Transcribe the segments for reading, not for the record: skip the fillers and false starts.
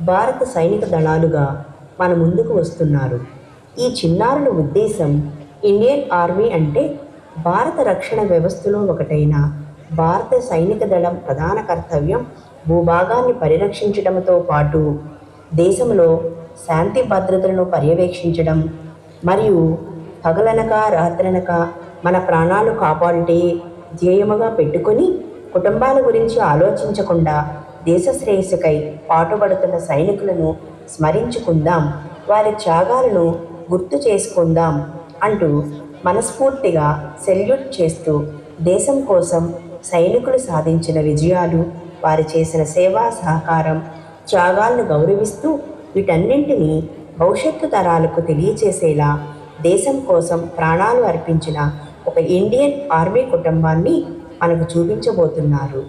భారత సైనిక దళాలుగా మన ముందుకు వస్తున్నారు. ఈ చిన్నారుల ఉద్దేశం ఇండియన్ ఆర్మీ అంటే భారత రక్షణ వ్యవస్థలో ఒకటైన భారత సైనిక దళం ప్రధాన కర్తవ్యం భూభాగాన్ని పరిరక్షించడంతో పాటు దేశంలో శాంతి భద్రతలను పర్యవేక్షించడం మరియు పగలనక రాత్రనక మన ప్రాణాలు కాపాడుటే ధ్యేయముగా పెట్టుకొని కుటుంబాల గురించి ఆలోచించకుండా దేశ శ్రేయస్సుకై పాటుపడుతున్న సైనికులను స్మరించుకుందాం, వారి త్యాగాలను గుర్తు చేసుకుందాం అంటూ మనస్ఫూర్తిగా సెల్యూట్ చేస్తూ దేశం కోసం సైనికులు సాధించిన విజయాలు, వారు చేసిన సేవా సహకారం, త్యాగాలను గౌరవిస్తూ వీటన్నింటినీ భవిష్యత్తు తరాలకు తెలియచేసేలా దేశం కోసం ప్రాణాలు అర్పించిన ఒక ఇండియన్ ఆర్మీ కుటుంబాన్ని మనకు చూపించబోతున్నారు.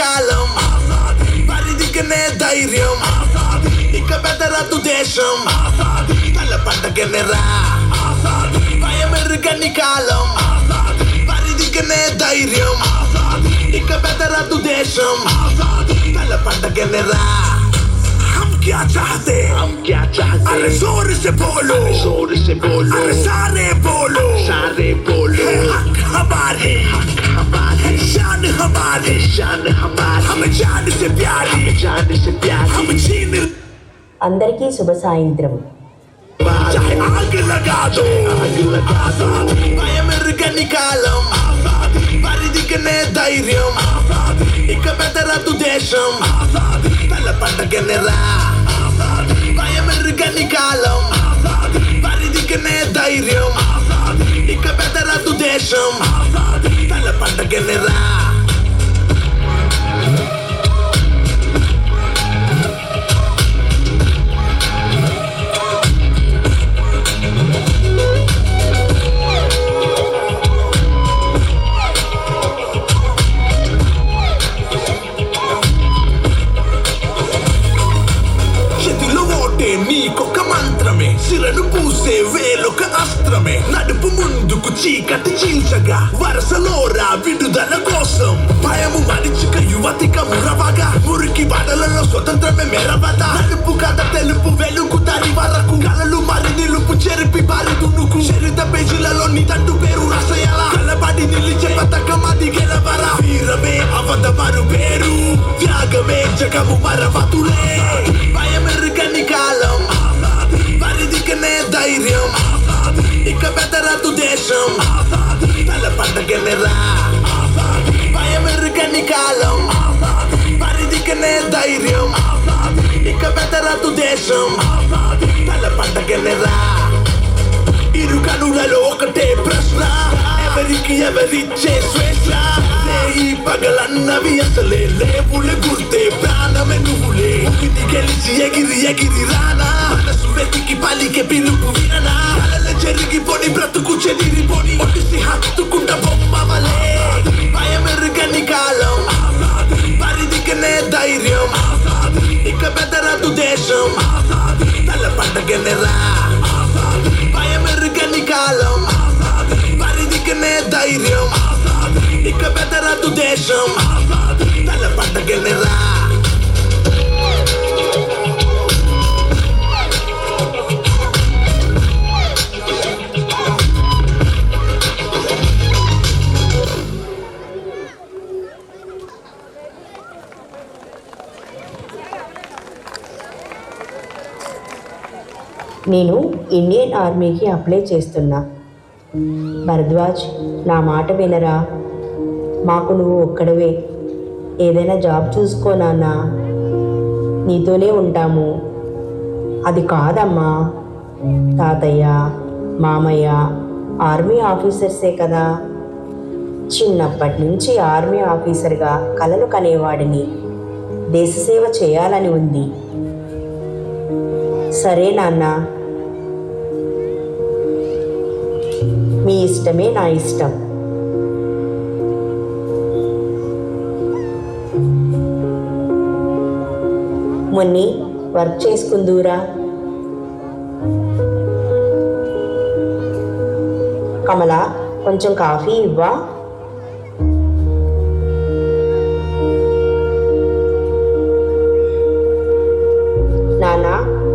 కాలం పరిదికనే ధైర్యం ఇక బెదరదు దేశం తల పంటకెనరా భయమెరుగని కాలం పరిదికనే ధైర్యం ఇక బెదరదు దేశం తల పంటకెనరా हम क्या चाहते अरे जोर से बोलो अरे सारे बोलो हक हमारे शान हमारे हम जान से प्यारी हम जीन అందరికీ శుభ సాయంత్రం. चाहे आग लगा दो భయమెరుగని కాలం పరిదికనే ధైర్యం ఇక బెదరదు దేశం తల పంటకెనరా భయమెరుగని కాలం పరిదికనే ధైర్యం ఇక బెదరదు దేశం తల పంటకెనరా నీకొక మంత్రమే శిలను పూసే వేలొక అస్త్రమే నడుపు ముందుకు చీకటి చీల్చగా వరసలోరా విడుదల కోసం భయము మరిచిక యువతిక మురవగా మురికి వడలలో స్వతంత్రమే మెరవదా నడుపు కథ తెలుపు వెలుగు తరి వరకు కలలు మరి నిలుపు చెరిపి బారి దునుకు చరిత పేజీలలో నిదండు పేరు రసయల కలబడి నిలిచే పతకం అది గెలవరా వీరమే అవద మరు పేరు త్యాగమే జగము మరవతులే భయమెరుగని కాలం పరిదికనే ధైర్యం ఇక బెదరదు దేశం తల పంటకెనరా భయమెరుగని కాలం పరిదికనే ధైర్యం ఇక బెదరదు దేశం తల పంటకెనరా ఇరు కనులలో ఒకటే ప్రశ్న ఎవరికి ఎవరిచ్చే స్వేచ్ఛ ఈ పగలన్నవి అసలే లేవులే గుర్తే ప్రాణమే నువ్వులే ఇది గెలిచి ఎగిరి రానా మనసు వెతికి పలికే పిలుపు విననా కలల జరిగిపోని బ్రతుకు చెదిరిపోని ఒడిసి హత్తుకుంట బొమ్మవలే భయమెరుగని కాలం పరిదికనే ధైర్యం ఇక బెదరదు దేశం తల పంటకెనరా భయమెరుగని కాలం పరిదికనే ధైర్యం ఇక బెదరదు దేశం తల పంటకెనరా నేను ఇండియన్ ఆర్మీకి అప్లై చేస్తున్నా. భరద్వాజ్, నా మాట వినరా? మాకు నువ్వు ఒక్కడవే. ఏదైనా జాబ్ చూసుకో నాన్న, నీతోనే ఉంటాము. అది కాదమ్మా, తాతయ్య మామయ్య ఆర్మీ ఆఫీసర్సే కదా. చిన్నప్పటి నుంచి ఆర్మీ ఆఫీసర్గా కలలు కనేవాడిని. దేశసేవ చేయాలని ఉంది. సరే నాన్న, మీ ఇష్టమే నా ఇష్టం. మున్ని వర్క్ చేసుకుందూరా. కమల కొంచెం కాఫీ ఇవ్వా.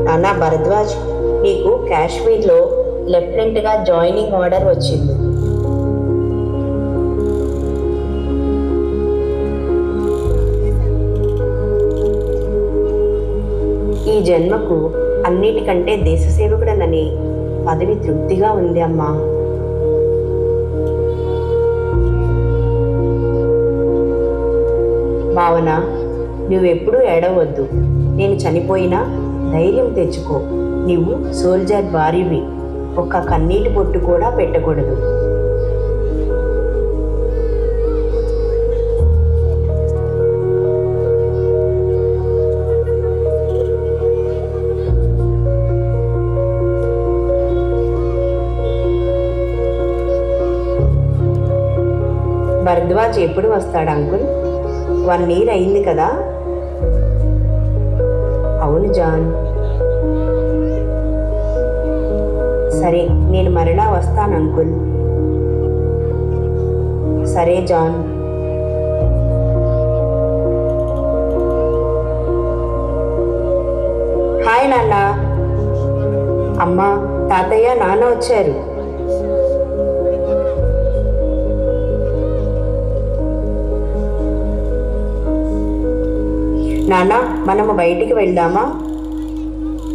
నానా భరద్వాజ్, నీకు కాశ్మీర్లో లెఫ్టినెంట్గా జాయినింగ్ ఆర్డర్ వచ్చింది. ఈ జన్మకు అన్నిటికంటే దేశ సేవకుడనని పదవి తృప్తిగా ఉంది అమ్మా. భావన, నువ్వెప్పుడూ ఏడవద్దు. నేను చనిపోయినా ధైర్యం తెచ్చుకో. నువ్వు సోల్జర్ భార్యవి. ఒక్క కన్నీటి బొట్టు కూడా పెట్టకూడదు. భరద్వాజ్ ఎప్పుడు వస్తాడు అంకుల్? 1 year అయింది కదా? అవును జాన్. సరే, నేను మరలా వస్తాను అంకుల్. సరే జాన్. హాయ్ నాన్న. అమ్మ, తాతయ్య, నాన్న వచ్చారు. నాన్న, మనము బయటికి వెళ్దామా?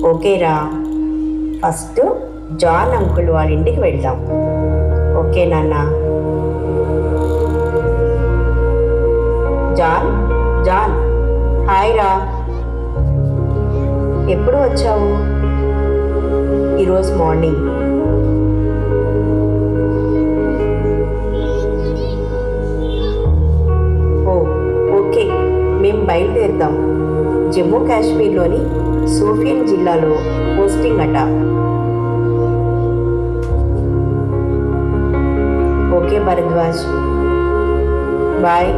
ఓకేరా. ఫస్ట్ జాన్ అంకుల్ వాళ్ళ ఇంటికి వెళ్దాం. ఓకే నాన్న. జాన్, జాన్, హాయ్ రా. ఎప్పుడు వచ్చావు? ఈరోజు మార్నింగ్. ఓ ఓకే, మేము బయలుదేరుదాం. జమ్మూ కాశ్మీర్లోని సోఫియన్ జిల్లాలో పోస్టింగ్ అట. Okay Bharadwaj, bye.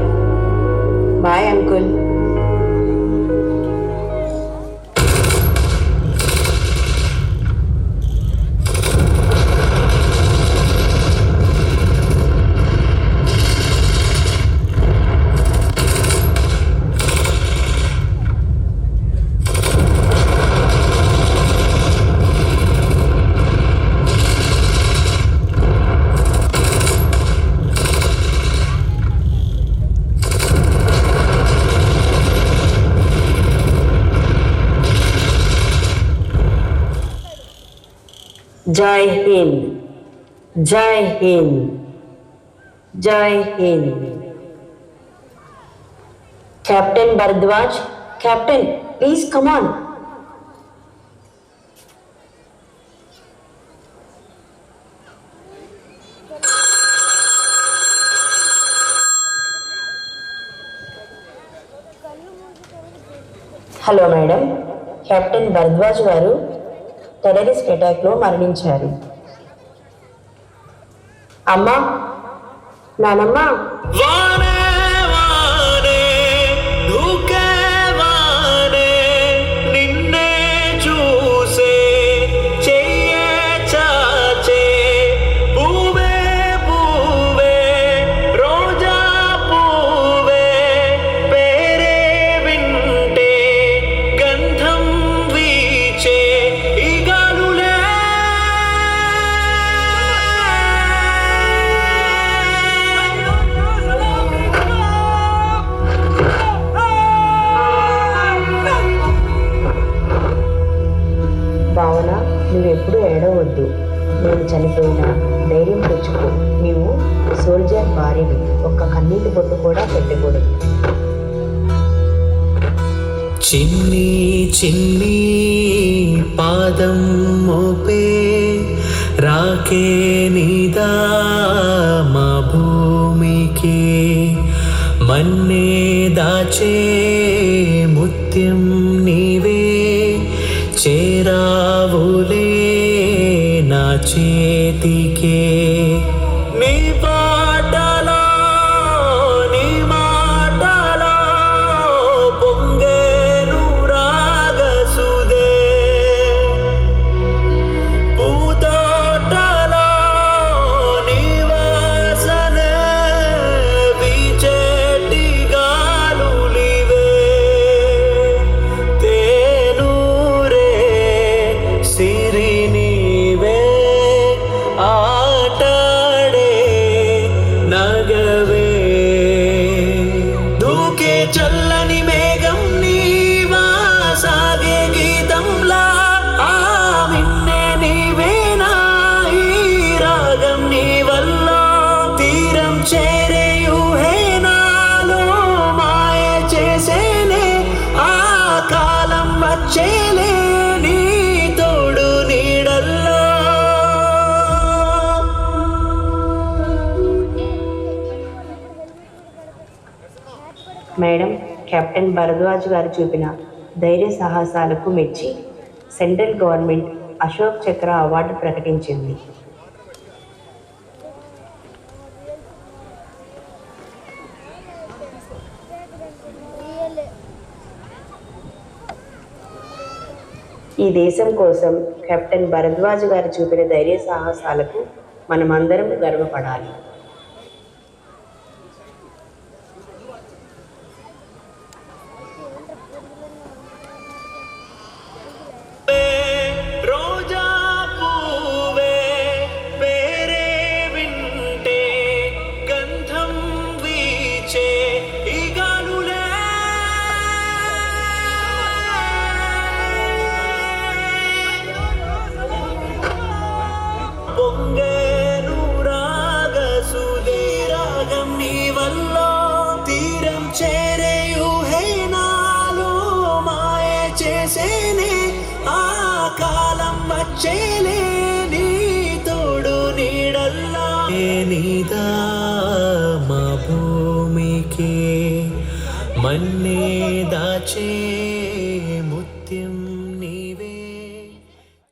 Bye uncle. Jai Hind, Jai Hind, Jai Hind. Captain Bharadwaj, captain please come on. Hello madam, captain Bharadwaj గారు టెర్రరిస్ట్ అటాక్లో మరణించారు. అమ్మా, నానమ్మ. భావన, నువ్వెప్పుడు ఏడవద్దు. నేను చనిపోయినా ధైర్యం తెచ్చుకో. నీవు సోల్జర్ భార్యవి. ఒక్క కన్నీటి బొట్టు కూడా పెట్టకూడదు. చిన్ని చిన్ని పాదం మోపే రాకే నీదా మా భూమికి, మన్నే దాచే ముత్యం నీవే, చేరావులే నా చేతికే. నీ పాటలో నీ మాటలో పొంగేను రాగాలే, మేడం, కెప్టెన్ భరద్వాజ్ గారు చూపిన ధైర్య సాహసాలకు మెచ్చి సెంట్రల్ గవర్నమెంట్ అశోక్ చక్ర అవార్డు ప్రకటించింది. ఈ దేశం కోసం కెప్టెన్ భరద్వాజ్ గారు చూపిన ధైర్య సాహసాలకు మనమందరం గర్వపడాలి. రోజా పూవే పేరే వింటే గంధం వీచే ఈ గాలులే పొంగేను రాగ సుధీరాగం నీ వల్ల తీరం చేరేయు హే నాలో మాయ చేసేనే ఆ కాలం వచ్చేలే నీ తోడు నీడల్లా నీదా మా భూమికి మన్నే దాచే